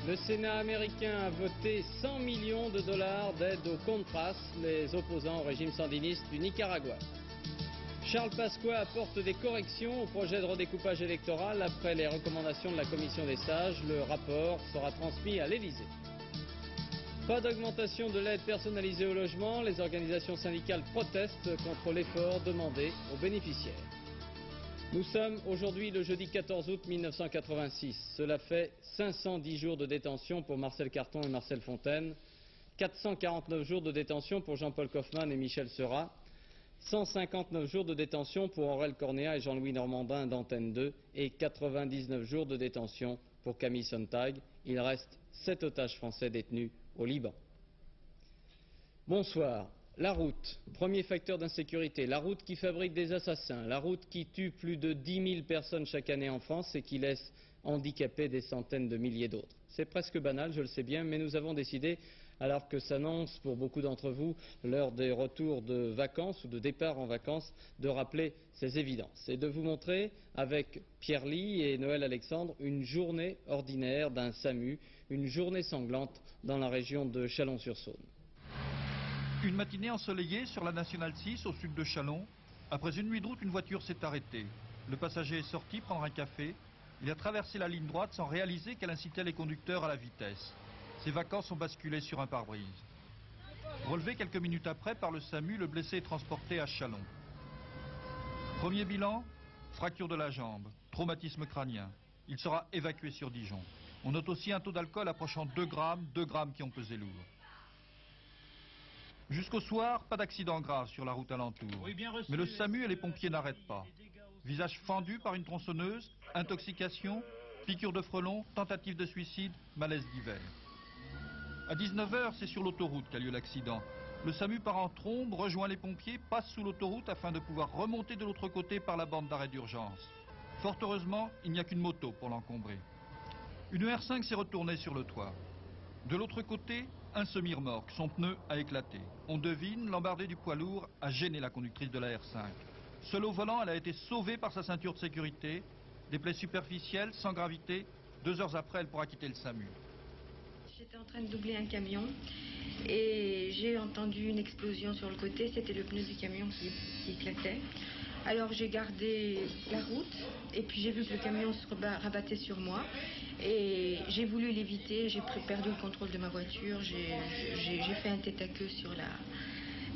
Le Sénat américain a voté 100 millions de dollars d'aide aux Contras, les opposants au régime sandiniste du Nicaragua. Charles Pasqua apporte des corrections au projet de redécoupage électoral après les recommandations de la Commission des sages. Le rapport sera transmis à l'Élysée. Pas d'augmentation de l'aide personnalisée au logement. Les organisations syndicales protestent contre l'effort demandé aux bénéficiaires. Nous sommes aujourd'hui le jeudi 14 août 1986. Cela fait 510 jours de détention pour Marcel Carton et Marcel Fontaine, 449 jours de détention pour Jean-Paul Kaufmann et Michel Seurat, 159 jours de détention pour Aurel Cornéa et Jean-Louis Normandin d'Antenne 2 et 99 jours de détention pour Camille Sontag. Il reste 7 otages français détenus au Liban. Bonsoir. La route, premier facteur d'insécurité, la route qui fabrique des assassins, la route qui tue plus de 10 000 personnes chaque année en France et qui laisse handicapés des centaines de milliers d'autres. C'est presque banal, je le sais bien, mais nous avons décidé, alors que s'annonce pour beaucoup d'entre vous l'heure des retours de vacances ou de départ en vacances, de rappeler ces évidences et de vous montrer, avec Pierre Ly et Noël Alexandre, une journée ordinaire d'un SAMU, une journée sanglante dans la région de Chalon-sur-Saône. Une matinée ensoleillée sur la Nationale 6 au sud de Châlons. Après une nuit de route, une voiture s'est arrêtée. Le passager est sorti prendre un café. Il a traversé la ligne droite sans réaliser qu'elle incitait les conducteurs à la vitesse. Ses vacances ont basculé sur un pare-brise. Relevé quelques minutes après par le SAMU, le blessé est transporté à Châlons. Premier bilan, fracture de la jambe, traumatisme crânien. Il sera évacué sur Dijon. On note aussi un taux d'alcool approchant 2 grammes qui ont pesé lourd. Jusqu'au soir, pas d'accident grave sur la route alentour. Mais le SAMU et les pompiers n'arrêtent pas. Visage fendu par une tronçonneuse, intoxication, piqûre de frelon, tentative de suicide, malaise d'hiver. À 19 h, c'est sur l'autoroute qu'a lieu l'accident. Le SAMU part en trombe, rejoint les pompiers, passe sous l'autoroute afin de pouvoir remonter de l'autre côté par la bande d'arrêt d'urgence. Fort heureusement, il n'y a qu'une moto pour l'encombrer. Une R5 s'est retournée sur le toit. De l'autre côté, un semi-remorque, son pneu a éclaté. On devine, l'embardée du poids lourd a gêné la conductrice de la R5. Seule au volant, elle a été sauvée par sa ceinture de sécurité. Des plaies superficielles, sans gravité. 2 heures après, elle pourra quitter le SAMU. J'étais en train de doubler un camion et j'ai entendu une explosion sur le côté. C'était le pneu du camion qui éclatait. Alors j'ai gardé la route et puis j'ai vu que le camion se rabattait sur moi et j'ai voulu l'éviter, j'ai perdu le contrôle de ma voiture, j'ai fait un tête à queue sur la...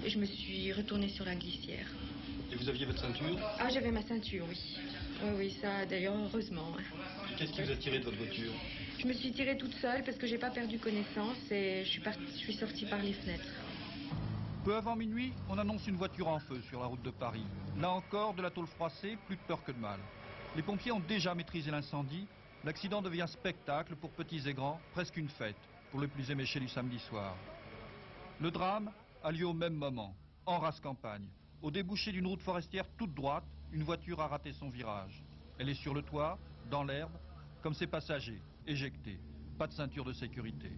et je me suis retournée sur la glissière. Et vous aviez votre ceinture? Ah, j'avais ma ceinture, oui. Oui, ça d'ailleurs, heureusement. Qu'est-ce qui vous a tiré de votre voiture? Je me suis tirée toute seule parce que j'ai pas perdu connaissance et je suis sortie par les fenêtres. Peu avant minuit, on annonce une voiture en feu sur la route de Paris. Là encore, de la tôle froissée, plus de peur que de mal. Les pompiers ont déjà maîtrisé l'incendie. L'accident devient spectacle pour petits et grands, presque une fête, pour les plus éméchés du samedi soir. Le drame a lieu au même moment, en rase campagne. Au débouché d'une route forestière toute droite, une voiture a raté son virage. Elle est sur le toit, dans l'herbe, comme ses passagers, éjectés. Pas de ceinture de sécurité.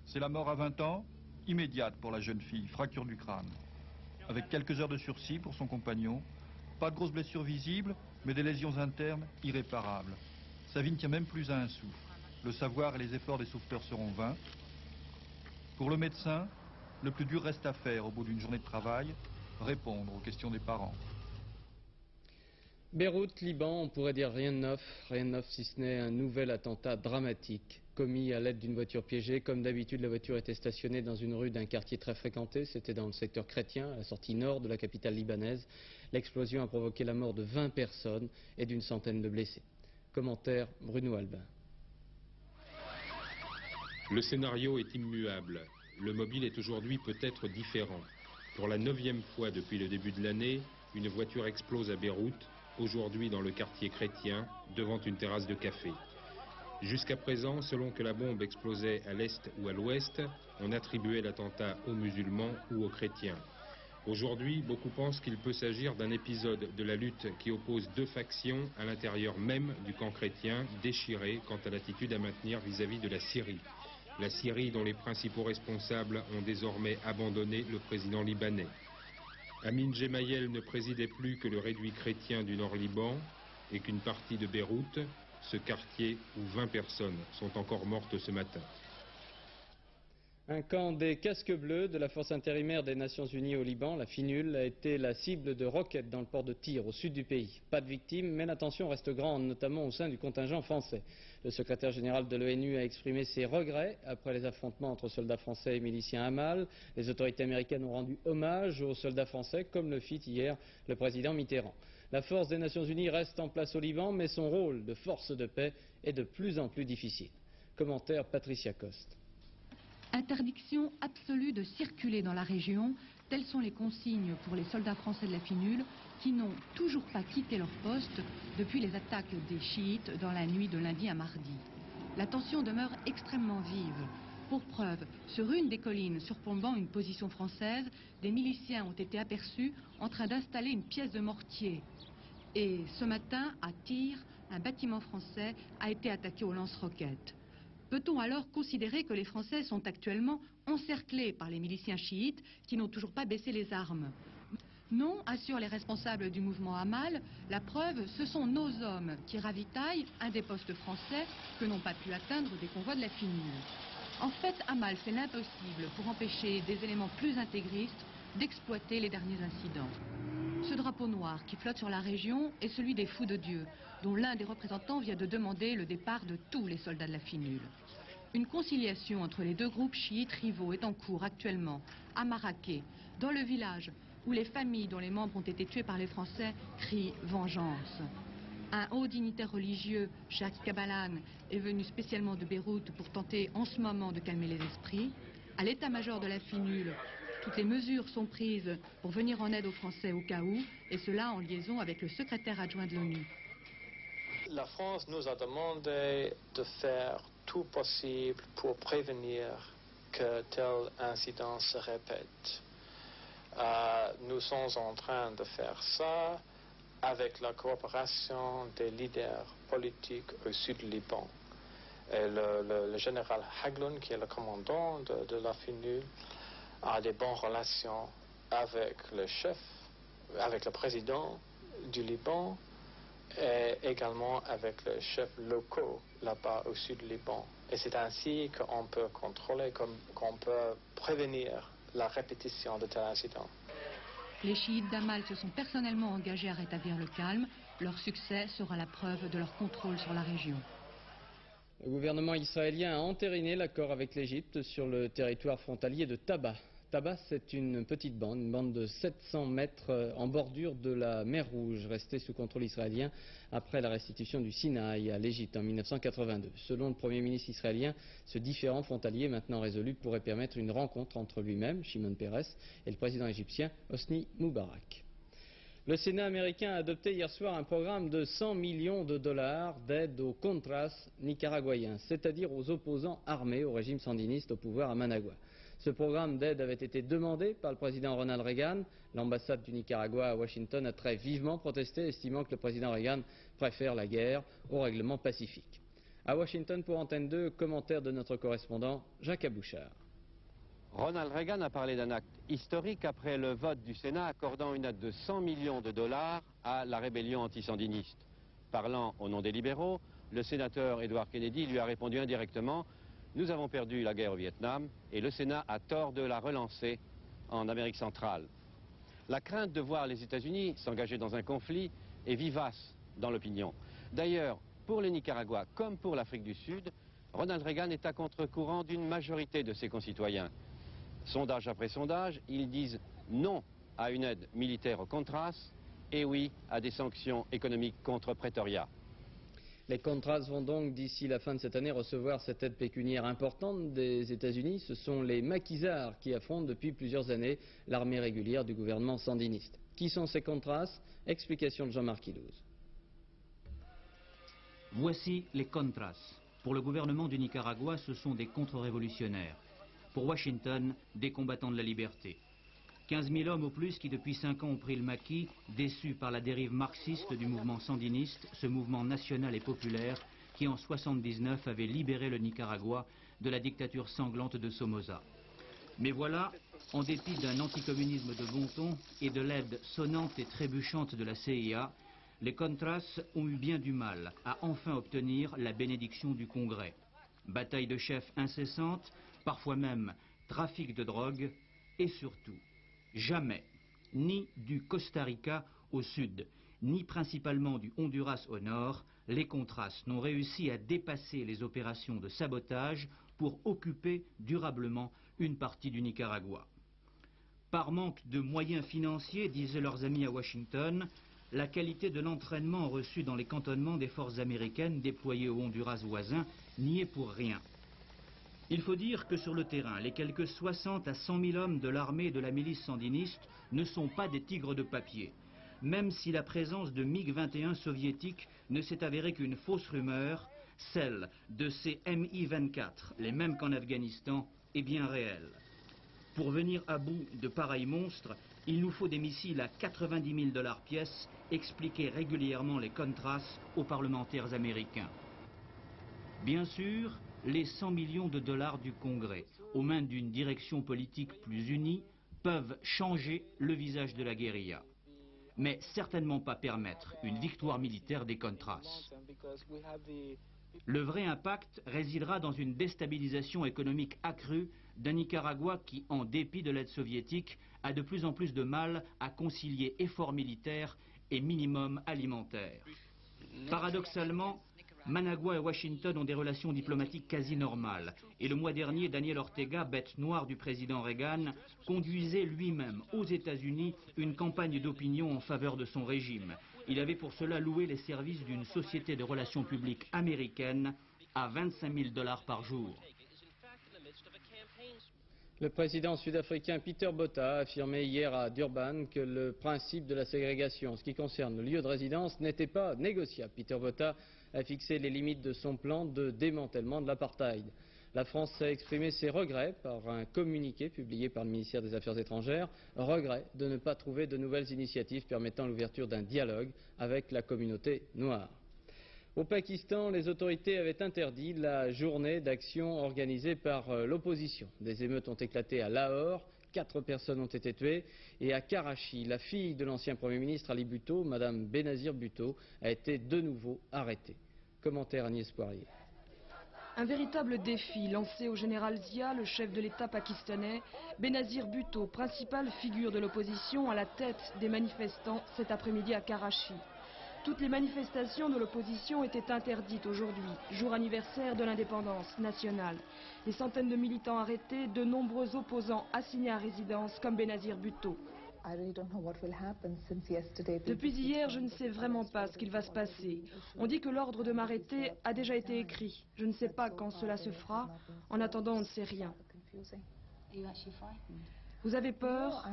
C'est la mort à 20 ans, immédiate pour la jeune fille, fracture du crâne. Avec quelques heures de sursis pour son compagnon, pas de grosses blessures visibles, mais des lésions internes irréparables. Sa vie ne tient même plus à un souffle. Le savoir et les efforts des sauveteurs seront vains. Pour le médecin, le plus dur reste à faire au bout d'une journée de travail, répondre aux questions des parents. Beyrouth, Liban, on pourrait dire rien de neuf si ce n'est un nouvel attentat dramatique commis à l'aide d'une voiture piégée. Comme d'habitude, la voiture était stationnée dans une rue d'un quartier très fréquenté, c'était dans le secteur chrétien, à la sortie nord de la capitale libanaise. L'explosion a provoqué la mort de 20 personnes et d'une centaine de blessés. Commentaire Bruno Albin. Le scénario est immuable. Le mobile est aujourd'hui peut-être différent. Pour la 9e fois depuis le début de l'année, une voiture explose à Beyrouth, aujourd'hui dans le quartier chrétien, devant une terrasse de café. Jusqu'à présent, selon que la bombe explosait à l'est ou à l'ouest, on attribuait l'attentat aux musulmans ou aux chrétiens. Aujourd'hui, beaucoup pensent qu'il peut s'agir d'un épisode de la lutte qui oppose 2 factions à l'intérieur même du camp chrétien, déchiré quant à l'attitude à maintenir vis-à-vis de la Syrie. La Syrie dont les principaux responsables ont désormais abandonné le président libanais. Amin Gemayel ne présidait plus que le réduit chrétien du Nord-Liban et qu'une partie de Beyrouth, ce quartier où 20 personnes sont encore mortes ce matin. Un camp des casques bleus de la force intérimaire des Nations Unies au Liban, la FINUL, a été la cible de roquettes dans le port de Tyr, au sud du pays. Pas de victimes, mais la tension reste grande, notamment au sein du contingent français. Le secrétaire général de l'ONU a exprimé ses regrets après les affrontements entre soldats français et miliciens Hamal. Les autorités américaines ont rendu hommage aux soldats français, comme le fit hier le président Mitterrand. La force des Nations Unies reste en place au Liban, mais son rôle de force de paix est de plus en plus difficile. Commentaire Patricia Coste. Interdiction absolue de circuler dans la région, telles sont les consignes pour les soldats français de la FINUL qui n'ont toujours pas quitté leur poste depuis les attaques des chiites dans la nuit de lundi à mardi. La tension demeure extrêmement vive. Pour preuve, sur une des collines surplombant une position française, des miliciens ont été aperçus en train d'installer une pièce de mortier. Et ce matin, à Tyr, un bâtiment français a été attaqué au lance-roquettes. Peut-on alors considérer que les Français sont actuellement encerclés par les miliciens chiites qui n'ont toujours pas baissé les armes? Non, assurent les responsables du mouvement Hamal. La preuve, ce sont nos hommes qui ravitaillent un des postes français que n'ont pas pu atteindre des convois de la FINUL. En fait, Hamal fait l'impossible pour empêcher des éléments plus intégristes d'exploiter les derniers incidents. Ce drapeau noir qui flotte sur la région est celui des Fous de Dieu, dont l'un des représentants vient de demander le départ de tous les soldats de la FINUL. Une conciliation entre les deux groupes chiites rivaux est en cours actuellement à Marrakech, dans le village où les familles dont les membres ont été tués par les Français crient vengeance. Un haut dignitaire religieux, Cheikh Kabalan, est venu spécialement de Beyrouth pour tenter en ce moment de calmer les esprits. À l'état-major de la FINUL, toutes les mesures sont prises pour venir en aide aux Français au cas où, et cela en liaison avec le secrétaire adjoint de l'ONU. La France nous a demandé de faire tout possible pour prévenir que tel incident se répète. Nous sommes en train de faire ça avec la coopération des leaders politiques au sud du Liban. Et le général Hagloun, qui est le commandant de la FINUL, a des bonnes relations avec le chef, avec le président du Liban, et également avec les chefs locaux là-bas au sud du Liban. Et c'est ainsi qu'on peut contrôler, qu'on peut prévenir la répétition de tels incidents. Les chiites d'Hamal se sont personnellement engagés à rétablir le calme. Leur succès sera la preuve de leur contrôle sur la région. Le gouvernement israélien a entériné l'accord avec l'Égypte sur le territoire frontalier de Taba. Taba, c'est une petite bande, une bande de 700 mètres en bordure de la mer Rouge, restée sous contrôle israélien après la restitution du Sinaï à l'Égypte en 1982. Selon le Premier ministre israélien, ce différend frontalier maintenant résolu pourrait permettre une rencontre entre lui-même, Shimon Peres, et le président égyptien Hosni Moubarak. Le Sénat américain a adopté hier soir un programme de 100 millions de dollars d'aide aux Contras nicaraguayens, c'est-à-dire aux opposants armés au régime sandiniste au pouvoir à Managua. Ce programme d'aide avait été demandé par le président Ronald Reagan. L'ambassade du Nicaragua à Washington a très vivement protesté, estimant que le président Reagan préfère la guerre au règlement pacifique. À Washington, pour Antenne 2, commentaire de notre correspondant Jacques Abouchard. Ronald Reagan a parlé d'un acte historique après le vote du Sénat accordant une aide de 100 millions de dollars à la rébellion antisandiniste. Parlant au nom des libéraux, le sénateur Edward Kennedy lui a répondu indirectement: nous avons perdu la guerre au Vietnam et le Sénat a tort de la relancer en Amérique centrale. La crainte de voir les États-Unis s'engager dans un conflit est vivace dans l'opinion. D'ailleurs, pour le Nicaragua comme pour l'Afrique du Sud, Ronald Reagan est à contre-courant d'une majorité de ses concitoyens. Sondage après sondage, ils disent non à une aide militaire aux Contras et oui à des sanctions économiques contre Pretoria. Les Contras vont donc, d'ici la fin de cette année, recevoir cette aide pécuniaire importante des États-Unis. Ce sont les maquisards qui affrontent depuis plusieurs années l'armée régulière du gouvernement sandiniste. Qui sont ces Contras? Explication de Jean-Marc Ilouz. Voici les Contras. Pour le gouvernement du Nicaragua, ce sont des contre-révolutionnaires. Pour Washington, des combattants de la liberté. 15 000 hommes au plus qui depuis 5 ans ont pris le maquis, déçus par la dérive marxiste du mouvement sandiniste, ce mouvement national et populaire qui en 1979 avait libéré le Nicaragua de la dictature sanglante de Somoza. Mais voilà, en dépit d'un anticommunisme de bon ton et de l'aide sonnante et trébuchante de la CIA, les Contras ont eu bien du mal à enfin obtenir la bénédiction du Congrès. Bataille de chefs incessante, parfois même trafic de drogue, et surtout, jamais, ni du Costa Rica au sud, ni principalement du Honduras au nord, les Contras n'ont réussi à dépasser les opérations de sabotage pour occuper durablement une partie du Nicaragua. Par manque de moyens financiers, disaient leurs amis à Washington, la qualité de l'entraînement reçu dans les cantonnements des forces américaines déployées au Honduras voisin n'y est pour rien. Il faut dire que sur le terrain, les quelques 60 à 100 000 hommes de l'armée et de la milice sandiniste ne sont pas des tigres de papier, même si la présence de MiG-21 soviétiques ne s'est avérée qu'une fausse rumeur, celle de ces Mi-24, les mêmes qu'en Afghanistan, est bien réelle. Pour venir à bout de pareils monstres, il nous faut des missiles à 90 000 $ pièce, expliquaient régulièrement les Contras aux parlementaires américains. Bien sûr, les 100 millions de dollars du Congrès, aux mains d'une direction politique plus unie, peuvent changer le visage de la guérilla, mais certainement pas permettre une victoire militaire des Contras. Le vrai impact résidera dans une déstabilisation économique accrue d'un Nicaragua qui, en dépit de l'aide soviétique, a de plus en plus de mal à concilier effort militaire et minimum alimentaire. Paradoxalement, Managua et Washington ont des relations diplomatiques quasi normales. Et le mois dernier, Daniel Ortega, bête noire du président Reagan, conduisait lui-même aux États-Unis une campagne d'opinion en faveur de son régime. Il avait pour cela loué les services d'une société de relations publiques américaine à 25 000 $ par jour. Le président sud-africain Peter Botha a affirmé hier à Durban que le principe de la ségrégation en ce qui concerne le lieu de résidence n'était pas négociable. Peter Botha a fixé les limites de son plan de démantèlement de l'apartheid. La France a exprimé ses regrets par un communiqué publié par le ministère des Affaires étrangères, regret de ne pas trouver de nouvelles initiatives permettant l'ouverture d'un dialogue avec la communauté noire. Au Pakistan, les autorités avaient interdit la journée d'action organisée par l'opposition. Des émeutes ont éclaté à Lahore, 4 personnes ont été tuées, et à Karachi, la fille de l'ancien Premier ministre Ali Bhutto, Madame Benazir Bhutto, a été de nouveau arrêtée. Commentaire Agnès Poirier. Un véritable défi lancé au général Zia, le chef de l'État pakistanais, Benazir Bhutto, principale figure de l'opposition à la tête des manifestants cet après-midi à Karachi. Toutes les manifestations de l'opposition étaient interdites aujourd'hui, jour anniversaire de l'indépendance nationale. Des centaines de militants arrêtés, de nombreux opposants assignés à résidence comme Benazir Bhutto. Depuis hier, je ne sais vraiment pas ce qu'il va se passer. On dit que l'ordre de m'arrêter a déjà été écrit. Je ne sais pas quand cela se fera. En attendant, on ne sait rien. Vous avez peur?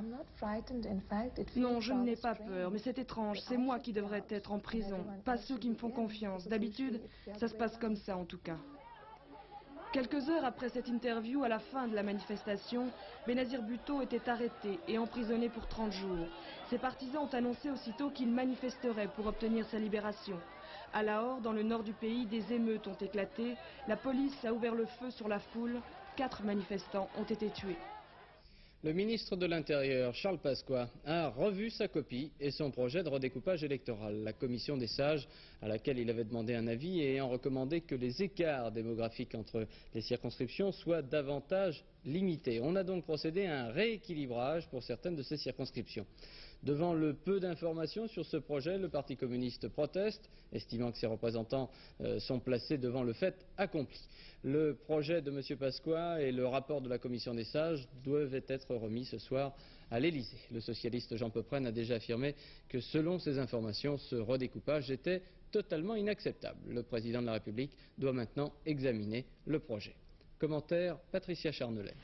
Non, je n'ai pas peur, mais c'est étrange. C'est moi qui devrais être en prison, pas ceux qui me font confiance. D'habitude, ça se passe comme ça en tout cas. Quelques heures après cette interview, à la fin de la manifestation, Benazir Bhutto était arrêté et emprisonné pour 30 jours. Ses partisans ont annoncé aussitôt qu'il manifesterait pour obtenir sa libération. À Lahore, dans le nord du pays, des émeutes ont éclaté. La police a ouvert le feu sur la foule. 4 manifestants ont été tués. Le ministre de l'Intérieur, Charles Pasqua, a revu sa copie et son projet de redécoupage électoral. La commission des sages, à laquelle il avait demandé un avis, ayant recommandé que les écarts démographiques entre les circonscriptions soient davantage limités. On a donc procédé à un rééquilibrage pour certaines de ces circonscriptions. Devant le peu d'informations sur ce projet, le Parti communiste proteste, estimant que ses représentants sont placés devant le fait accompli. Le projet de M. Pasqua et le rapport de la commission des sages doivent être remis ce soir à l'Élysée. Le socialiste Jean Pepren a déjà affirmé que selon ces informations, ce redécoupage était totalement inacceptable. Le président de la République doit maintenant examiner le projet. Commentaire Patricia Charnelet.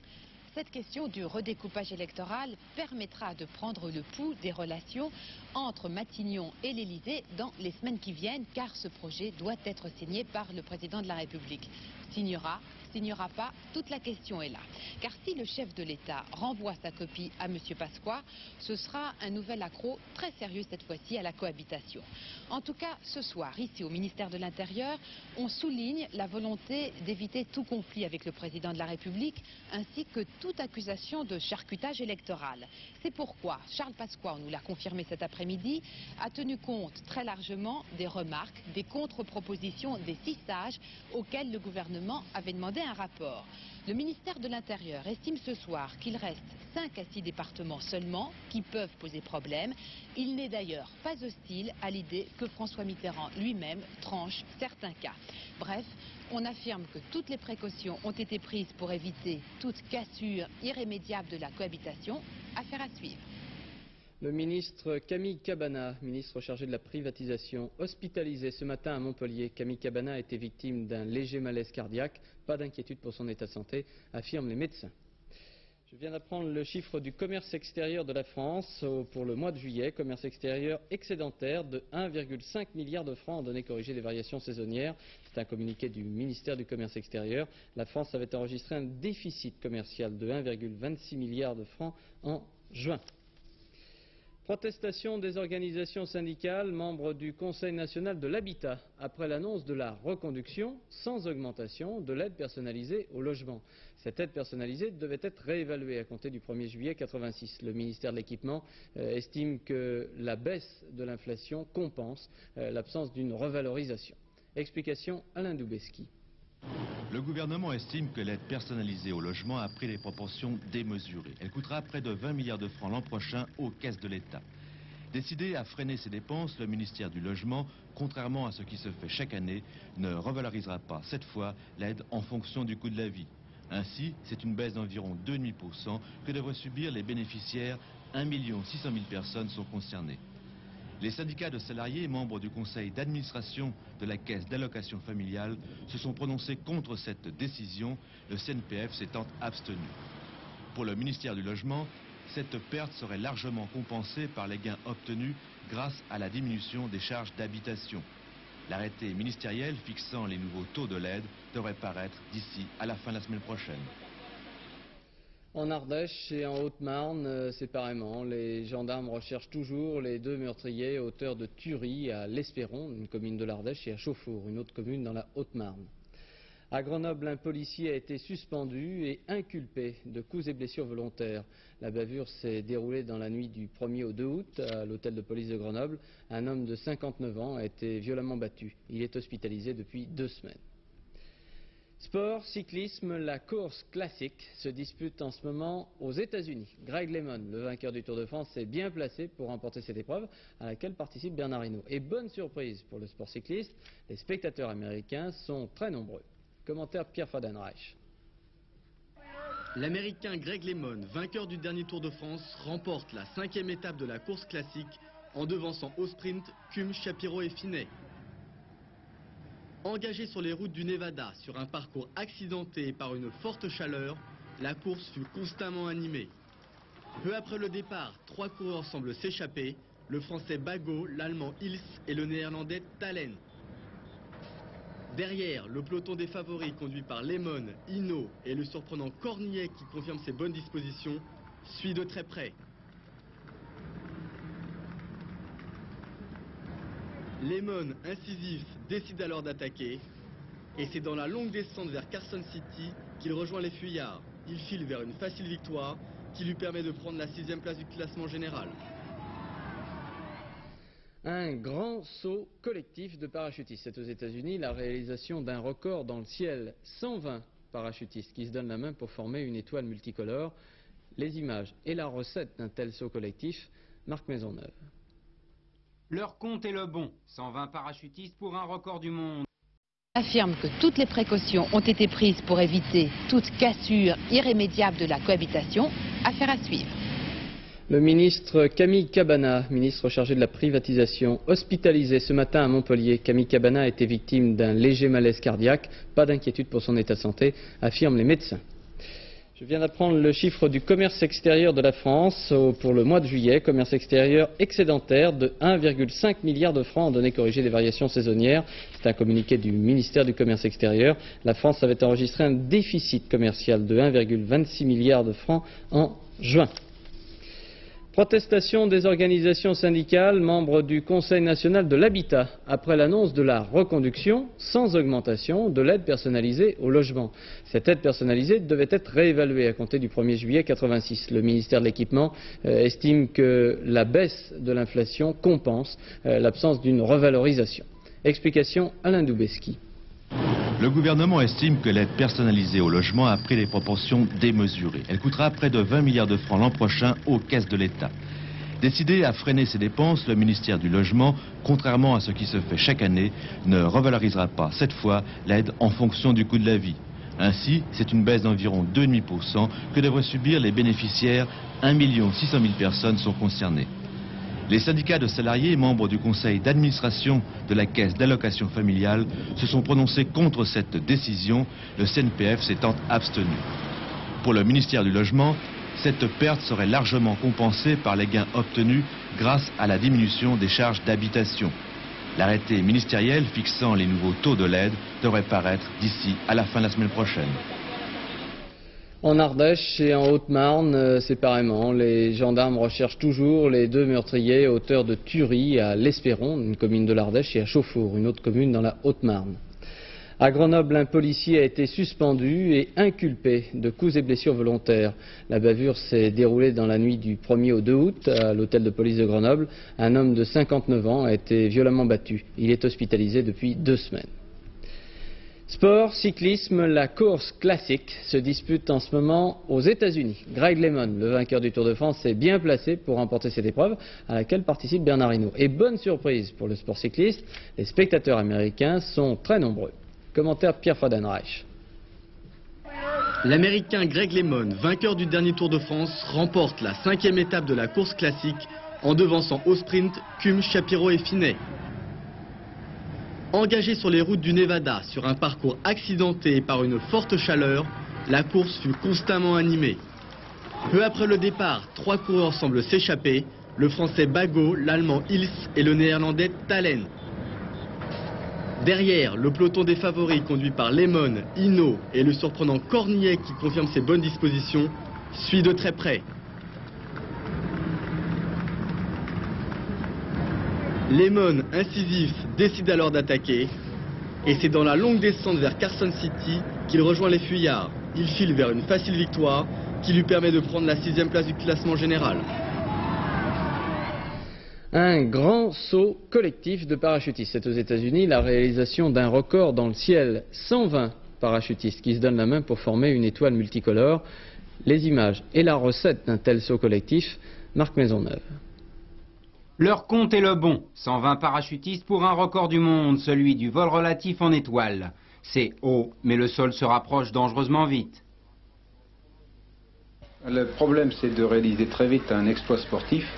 Cette question du redécoupage électoral permettra de prendre le pouls des relations entre Matignon et l'Élysée dans les semaines qui viennent, car ce projet doit être signé par le président de la République. Signera signera pas, toute la question est là. Car si le chef de l'État renvoie sa copie à M. Pasqua, ce sera un nouvel accroc très sérieux cette fois-ci à la cohabitation. En tout cas, ce soir, ici au ministère de l'Intérieur, on souligne la volonté d'éviter tout conflit avec le président de la République, ainsi que toute accusation de charcutage électoral. C'est pourquoi Charles Pasqua, on nous l'a confirmé cet après-midi, a tenu compte très largement des remarques, des contre-propositions des 6 sages auxquels le gouvernement avait demandé un rapport. Le ministère de l'Intérieur estime ce soir qu'il reste 5 à 6 départements seulement qui peuvent poser problème. Il n'est d'ailleurs pas hostile à l'idée que François Mitterrand lui-même tranche certains cas. Bref, on affirme que toutes les précautions ont été prises pour éviter toute cassure irrémédiable de la cohabitation. Affaire à suivre. Le ministre Camille Cabana, ministre chargé de la privatisation, hospitalisé ce matin à Montpellier. Camille Cabana a été victime d'un léger malaise cardiaque. Pas d'inquiétude pour son état de santé, affirment les médecins. Je viens d'apprendre le chiffre du commerce extérieur de la France pour le mois de juillet. Commerce extérieur excédentaire de 1,5 milliard de francs en données corrigées des variations saisonnières. C'est un communiqué du ministère du Commerce extérieur. La France avait enregistré un déficit commercial de 1,26 milliard de francs en juin. Protestation des organisations syndicales, membres du Conseil national de l'habitat, après l'annonce de la reconduction sans augmentation de l'aide personnalisée au logement. Cette aide personnalisée devait être réévaluée à compter du 1er juillet 86. Le ministère de l'Équipement estime que la baisse de l'inflation compense l'absence d'une revalorisation. Explication Alain Doubeski. Le gouvernement estime que l'aide personnalisée au logement a pris des proportions démesurées. Elle coûtera près de 20 milliards de francs l'an prochain aux caisses de l'État. Décidé à freiner ses dépenses, le ministère du Logement, contrairement à ce qui se fait chaque année, ne revalorisera pas cette fois l'aide en fonction du coût de la vie. Ainsi, c'est une baisse d'environ 2,5% que devraient subir les bénéficiaires. 1 600 000 personnes sont concernées. Les syndicats de salariés, membres du conseil d'administration de la caisse d'allocation familiale, se sont prononcés contre cette décision, le CNPF s'étant abstenu. Pour le ministère du Logement, cette perte serait largement compensée par les gains obtenus grâce à la diminution des charges d'habitation. L'arrêté ministériel fixant les nouveaux taux de l'aide devrait paraître d'ici à la fin de la semaine prochaine. En Ardèche et en Haute-Marne, séparément, les gendarmes recherchent toujours les 2 meurtriers auteurs de tueries à l'Espéron, une commune de l'Ardèche, et à Chauffour, une autre commune dans la Haute-Marne. À Grenoble, un policier a été suspendu et inculpé de coups et blessures volontaires. La bavure s'est déroulée dans la nuit du 1er au 2 août à l'hôtel de police de Grenoble. Un homme de 59 ans a été violemment battu. Il est hospitalisé depuis 2 semaines. Sport, cyclisme, la course classique se dispute en ce moment aux États-Unis. Greg LeMond, le vainqueur du Tour de France, est bien placé pour remporter cette épreuve à laquelle participe Bernard Hinault. Et bonne surprise pour le sport cycliste, les spectateurs américains sont très nombreux. Commentaire Pierre Fadenreich. L'Américain Greg LeMond, vainqueur du dernier Tour de France, remporte la 5e étape de la course classique en devançant au sprint Cum, Shapiro et Finet. Engagé sur les routes du Nevada sur un parcours accidenté par une forte chaleur, la course fut constamment animée. Peu après le départ, 3 coureurs semblent s'échapper, le français Bago, l'allemand Ils et le néerlandais Talen. Derrière, le peloton des favoris conduit par LeMond, Hinault et le surprenant Cornier qui confirme ses bonnes dispositions, suit de très près. LeMond, incisif, décide alors d'attaquer. Et c'est dans la longue descente vers Carson City qu'il rejoint les fuyards. Il file vers une facile victoire qui lui permet de prendre la 6e place du classement général. Un grand saut collectif de parachutistes. C'est aux États-Unis la réalisation d'un record dans le ciel. 120 parachutistes qui se donnent la main pour former une étoile multicolore. Les images et la recette d'un tel saut collectif, Marc Maisonneuve. Leur compte est le bon. 120 parachutistes pour un record du monde. Affirme que toutes les précautions ont été prises pour éviter toute cassure irrémédiable de la cohabitation. Affaire à suivre. Le ministre Camille Cabana, ministre chargé de la privatisation, hospitalisé ce matin à Montpellier. Camille Cabana a été victime d'un léger malaise cardiaque. Pas d'inquiétude pour son état de santé, affirment les médecins. Je viens d'apprendre le chiffre du commerce extérieur de la France pour le mois de juillet. Commerce extérieur excédentaire de 1,5 milliard de francs en données corrigées des variations saisonnières. C'est un communiqué du ministère du Commerce extérieur. La France avait enregistré un déficit commercial de 1,26 milliard de francs en juin. Protestation des organisations syndicales membres du Conseil national de l'habitat après l'annonce de la reconduction sans augmentation de l'aide personnalisée au logement. Cette aide personnalisée devait être réévaluée à compter du 1er juillet 1986. Le ministère de l'Équipement estime que la baisse de l'inflation compense l'absence d'une revalorisation. Explication Alain Doubeski. Le gouvernement estime que l'aide personnalisée au logement a pris des proportions démesurées. Elle coûtera près de 20 milliards de francs l'an prochain aux caisses de l'État. Décidé à freiner ses dépenses, le ministère du Logement, contrairement à ce qui se fait chaque année, ne revalorisera pas cette fois l'aide en fonction du coût de la vie. Ainsi, c'est une baisse d'environ 2,5% que devraient subir les bénéficiaires. 1 600 000 personnes sont concernées. Les syndicats de salariés, membres du conseil d'administration de la caisse d'allocation familiale, se sont prononcés contre cette décision, le CNPF s'étant abstenu. Pour le ministère du Logement, cette perte serait largement compensée par les gains obtenus grâce à la diminution des charges d'habitation. L'arrêté ministériel fixant les nouveaux taux de l'aide devrait paraître d'ici à la fin de la semaine prochaine. En Ardèche et en Haute-Marne, séparément, les gendarmes recherchent toujours les deux meurtriers auteurs de tueries à l'Espéron, une commune de l'Ardèche, et à Chauffour, une autre commune dans la Haute-Marne. À Grenoble, un policier a été suspendu et inculpé de coups et blessures volontaires. La bavure s'est déroulée dans la nuit du 1er au 2 août à l'hôtel de police de Grenoble. Un homme de 59 ans a été violemment battu. Il est hospitalisé depuis 2 semaines. Sport, cyclisme, la course classique se dispute en ce moment aux États-Unis. Greg LeMond, le vainqueur du Tour de France, est bien placé pour remporter cette épreuve à laquelle participe Bernard Hinault. Et bonne surprise pour le sport cycliste, les spectateurs américains sont très nombreux. Commentaire Pierre Fadenreich. L'Américain Greg LeMond, vainqueur du dernier Tour de France, remporte la 5e étape de la course classique en devançant au sprint Cum, Shapiro et Finet. Engagé sur les routes du Nevada sur un parcours accidenté par une forte chaleur, la course fut constamment animée. Peu après le départ, 3 coureurs semblent s'échapper, le français Bago, l'allemand Ils et le néerlandais Talen. Derrière, le peloton des favoris conduit par LeMond, Hinault et le surprenant Cornier qui confirme ses bonnes dispositions, suit de très près. LeMond, incisif, décide alors d'attaquer. Et c'est dans la longue descente vers Carson City qu'il rejoint les fuyards. Il file vers une facile victoire qui lui permet de prendre la 6e place du classement général. Un grand saut collectif de parachutistes. C'est aux États-Unis la réalisation d'un record dans le ciel. 120 parachutistes qui se donnent la main pour former une étoile multicolore. Les images et la recette d'un tel saut collectif, Marc Maisonneuve. Leur compte est le bon, 120 parachutistes pour un record du monde, celui du vol relatif en étoile. C'est haut, mais le sol se rapproche dangereusement vite. Le problème, c'est de réaliser très vite un exploit sportif.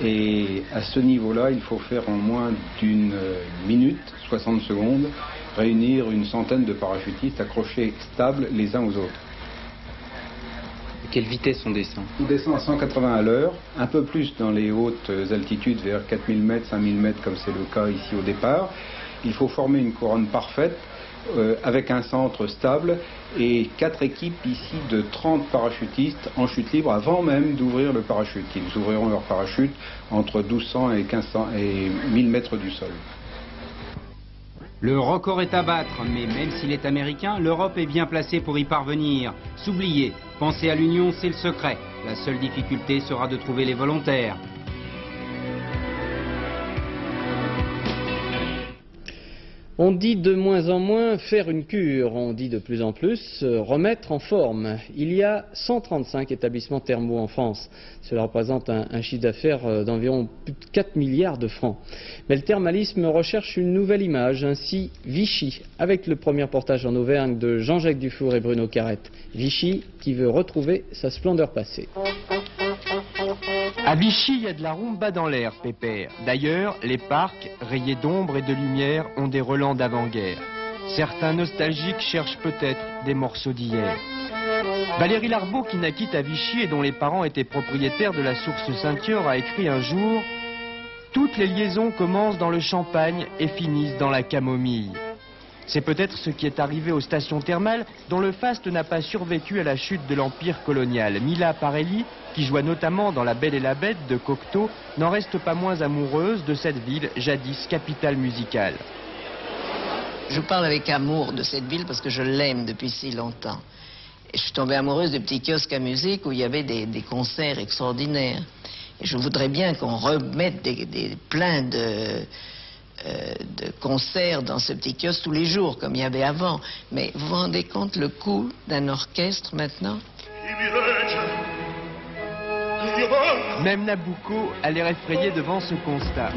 Et à ce niveau-là, il faut faire en moins d'une minute, 60 secondes, réunir une centaine de parachutistes accrochés stables les uns aux autres. Quelle vitesse on descend? On descend à 180 à l'heure, un peu plus dans les hautes altitudes, vers 4000 mètres, 5000 mètres, comme c'est le cas ici au départ. Il faut former une couronne parfaite, avec un centre stable, et 4 équipes ici de 30 parachutistes en chute libre avant même d'ouvrir le parachute. Ils ouvriront leur parachute entre 1200 et 1500 et 1000 mètres du sol. Le record est à battre, mais même s'il est américain, l'Europe est bien placée pour y parvenir. S'oublier, penser à l'union, c'est le secret. La seule difficulté sera de trouver les volontaires. On dit de moins en moins faire une cure, on dit de plus en plus remettre en forme. Il y a 135 établissements thermaux en France. Cela représente un chiffre d'affaires d'environ plus de 4 milliards de francs. Mais le thermalisme recherche une nouvelle image, ainsi Vichy, avec le premier reportage en Auvergne de Jean-Jacques Dufour et Bruno Carrette. Vichy qui veut retrouver sa splendeur passée. À Vichy, il y a de la rumba dans l'air, pépère. D'ailleurs, les parcs, rayés d'ombre et de lumière, ont des relents d'avant-guerre. Certains nostalgiques cherchent peut-être des morceaux d'hier. Valérie Larbaud, qui naquit à Vichy et dont les parents étaient propriétaires de la source Saint-Thior, a écrit un jour « Toutes les liaisons commencent dans le champagne et finissent dans la camomille ». C'est peut-être ce qui est arrivé aux stations thermales dont le faste n'a pas survécu à la chute de l'empire colonial. Mila Parelli, qui joua notamment dans La Belle et la Bête de Cocteau, n'en reste pas moins amoureuse de cette ville, jadis capitale musicale. Je parle avec amour de cette ville parce que je l'aime depuis si longtemps. Et je suis tombée amoureuse de petits kiosques à musique où il y avait des concerts extraordinaires. Et je voudrais bien qu'on remette plein de concerts dans ce petit kiosque tous les jours, comme il y avait avant. Mais vous vous rendez compte le coût d'un orchestre maintenant? Même Nabucco a l'air effrayé devant ce constat.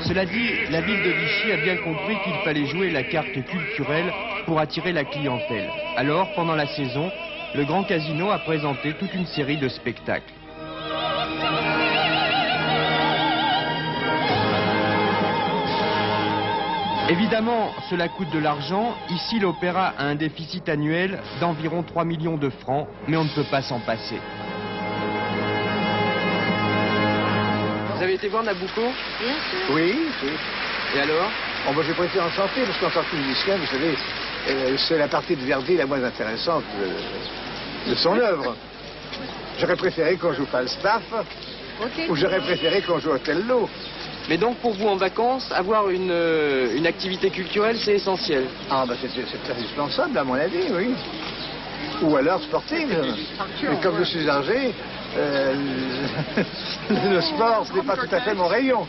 Cela dit, la ville de Vichy a bien compris qu'il fallait jouer la carte culturelle pour attirer la clientèle. Alors, pendant la saison, le Grand Casino a présenté toute une série de spectacles. Évidemment, cela coûte de l'argent. Ici, l'opéra a un déficit annuel d'environ 3 millions de francs, mais on ne peut pas s'en passer. Vous avez été voir Nabucco? Bien sûr. Oui. Et alors? Oh, moi, j'ai préféré en chanter, parce qu'en tant que musicien, vous savez, c'est la partie de Verdi la moins intéressante de son œuvre. J'aurais préféré qu'on joue Falstaff, ou j'aurais préféré qu'on joue Othello. Mais donc, pour vous, en vacances, avoir une activité culturelle, c'est essentiel? Ah, ben c'est indispensable, à mon avis, oui. Ou alors sportive. Mais comme je suis âgé, le sport, ce n'est pas tout à fait mon rayon.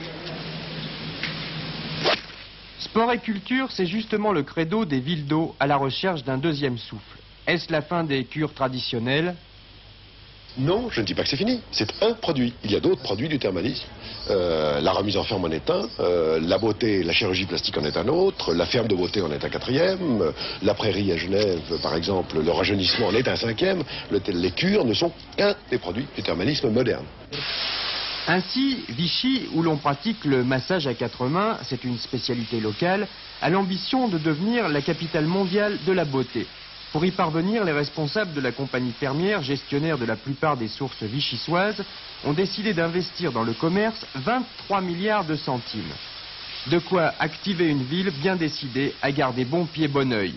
Sport et culture, c'est justement le credo des villes d'eau à la recherche d'un deuxième souffle. Est-ce la fin des cures traditionnelles? Non, je ne dis pas que c'est fini. C'est un produit. Il y a d'autres produits du thermalisme. La remise en forme en est un, la beauté, la chirurgie plastique en est un autre, la ferme de beauté en est un quatrième, la prairie à Genève, par exemple, le rajeunissement en est un cinquième. Les cures ne sont qu'un des produits du thermalisme moderne. Ainsi, Vichy, où l'on pratique le massage à 4 mains, c'est une spécialité locale, a l'ambition de devenir la capitale mondiale de la beauté. Pour y parvenir, les responsables de la compagnie fermière, gestionnaire de la plupart des sources vichysoises, ont décidé d'investir dans le commerce 23 milliards de centimes. De quoi activer une ville bien décidée à garder bon pied, bon oeil.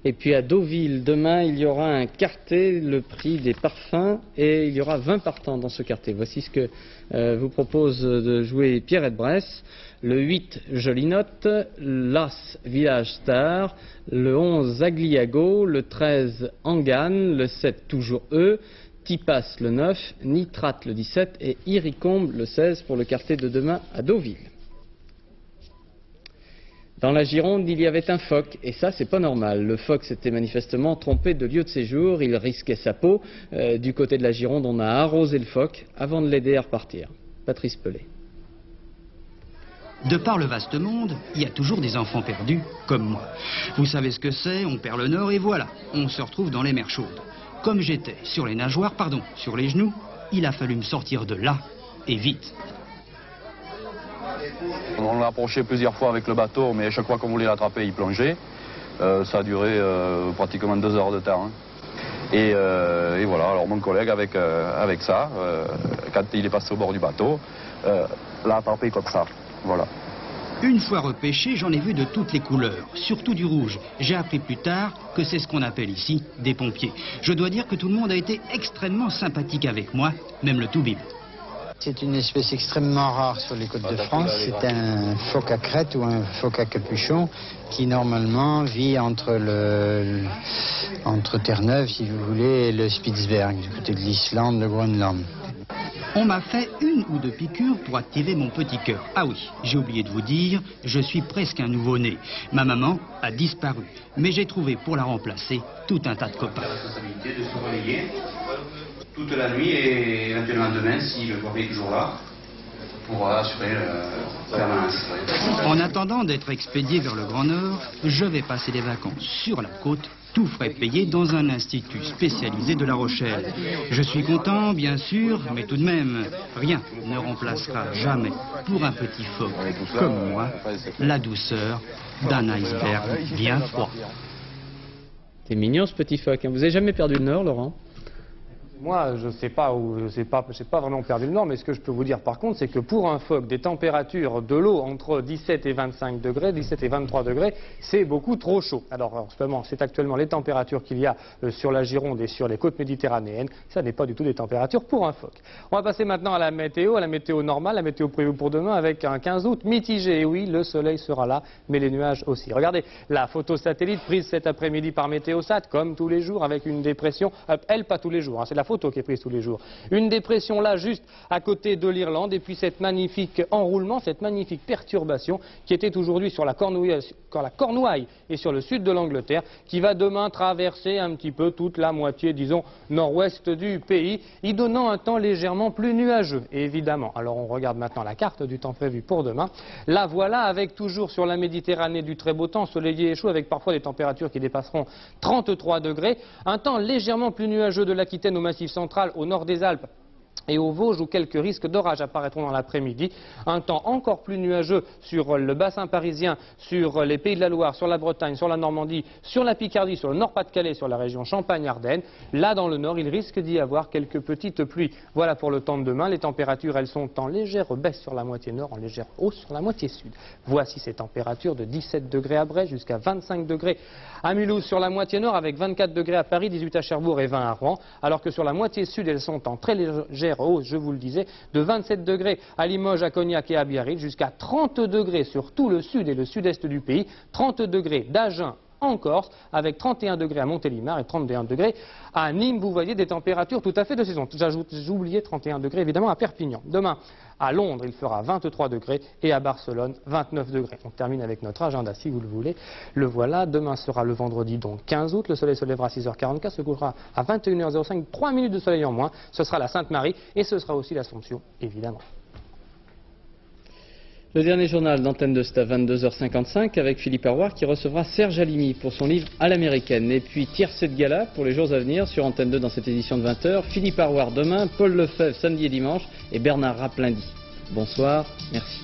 Et puis à Deauville, demain, il y aura un quartet, le prix des parfums, et il y aura 20 partants dans ce quartet. Voici ce que vous propose de jouer Pierrette Bresse. Le 8, Jolie Note, l'As, Village Star, le 11, Agliago, le 13, Angane, le 7, toujours eux, Tipas le 9, Nitrate le 17 et Iricombe le 16 pour le quartet de demain à Deauville. Dans la Gironde, il y avait un phoque, et ça, c'est pas normal. Le phoque s'était manifestement trompé de lieu de séjour, il risquait sa peau. Du côté de la Gironde, on a arrosé le phoque avant de l'aider à repartir. Patrice Pelé. De par le vaste monde, il y a toujours des enfants perdus, comme moi. Vous savez ce que c'est, on perd le nord et voilà, on se retrouve dans les mers chaudes. Comme j'étais sur les nageoires, sur les genoux, il a fallu me sortir de là, et vite. On l'a approché plusieurs fois avec le bateau, mais chaque fois qu'on voulait l'attraper, il plongeait. Ça a duré pratiquement 2 heures de temps. Hein. Et voilà, alors mon collègue avec ça, quand il est passé au bord du bateau, l'a attrapé comme ça. Voilà. Une fois repêché, j'en ai vu de toutes les couleurs, surtout du rouge. J'ai appris plus tard que c'est ce qu'on appelle ici des pompiers. Je dois dire que tout le monde a été extrêmement sympathique avec moi, même le toubib. C'est une espèce extrêmement rare sur les côtes de France. C'est un phoque à crête ou un phoque à capuchon qui normalement vit entre Terre-Neuve, si vous voulez, et le Spitzberg, du côté de l'Islande, de Groenland. On m'a fait 1 ou 2 piqûres pour activer mon petit cœur. Ah oui, j'ai oublié de vous dire, je suis presque un nouveau-né. Ma maman a disparu, mais j'ai trouvé pour la remplacer tout un tas de copains. La responsabilité de se relayer toute la nuit et éventuellement demain, si le corps est toujours là, pour assurer la permanence. En attendant d'être expédié vers le Grand Nord, je vais passer des vacances sur la côte, tout frais payé dans un institut spécialisé de La Rochelle. Je suis content, bien sûr, mais tout de même, rien ne remplacera jamais, pour un petit phoque comme moi, la douceur d'un iceberg bien froid. C'est mignon ce petit phoque. Hein. Vous n'avez jamais perdu le nord, Laurent? Moi, je sais pas vraiment perdu le nord, mais ce que je peux vous dire par contre, c'est que pour un phoque, des températures de l'eau entre 17 et 25 degrés, 17 et 23 degrés, c'est beaucoup trop chaud. Alors, en ce moment, c'est actuellement les températures qu'il y a sur la Gironde et sur les côtes méditerranéennes. Ça n'est pas du tout des températures pour un phoque. On va passer maintenant à la météo normale, la météo prévue pour demain avec un 15 août mitigé. Et oui, le soleil sera là, mais les nuages aussi. Regardez la photo satellite prise cet après-midi par Météosat, comme tous les jours, avec une dépression. Elle, pas tous les jours, hein, c'est la photo qui est prise tous les jours. Une dépression là, juste à côté de l'Irlande, et puis cette magnifique enroulement, cette magnifique perturbation qui était aujourd'hui sur la Cornouaille et sur le sud de l'Angleterre, qui va demain traverser un petit peu toute la moitié, disons, nord-ouest du pays, y donnant un temps légèrement plus nuageux, évidemment. Alors on regarde maintenant la carte du temps prévu pour demain. La voilà, avec toujours sur la Méditerranée du très beau temps, soleillé et chaud, avec parfois des températures qui dépasseront 33 degrés. Un temps légèrement plus nuageux de l'Aquitaine au Massif central, au nord des Alpes et aux Vosges, où quelques risques d'orage apparaîtront dans l'après-midi. Un temps encore plus nuageux sur le bassin parisien, sur les Pays de la Loire, sur la Bretagne, sur la Normandie, sur la Picardie, sur le Nord-Pas-de-Calais, sur la région Champagne-Ardenne. Là, dans le nord, il risque d'y avoir quelques petites pluies. Voilà pour le temps de demain. Les températures, elles sont en légère baisse sur la moitié nord, en légère hausse sur la moitié sud. Voici ces températures de 17 degrés à Brest jusqu'à 25 degrés à Mulhouse sur la moitié nord, avec 24 degrés à Paris, 18 à Cherbourg et 20 à Rouen. Alors que sur la moitié sud, elles sont en très légère hausse, je vous le disais, de 27 degrés à Limoges, à Cognac et à Biarritz, jusqu'à 30 degrés sur tout le sud et le sud-est du pays, 30 degrés d'Agen en Corse, avec 31 degrés à Montélimar et 31 degrés à Nîmes. Vous voyez des températures tout à fait de saison. J'oubliais 31 degrés évidemment à Perpignan. Demain, à Londres, il fera 23 degrés et à Barcelone, 29 degrés. On termine avec notre agenda si vous le voulez. Le voilà. Demain sera le vendredi, donc 15 août. Le soleil se lèvera à 6h44, se couchera à 21h05, 3 minutes de soleil en moins. Ce sera la Sainte-Marie et ce sera aussi l'Assomption, évidemment. Le dernier journal d'antenne de Staff, 22h55, avec Philippe Arroir qui recevra Serge Halimi pour son livre À l'américaine. Et puis tiercé de gala pour les jours à venir sur Antenne 2 dans cette édition de 20h. Philippe Arroir demain, Paul Lefebvre samedi et dimanche et Bernard Rapp lundi. Bonsoir, merci.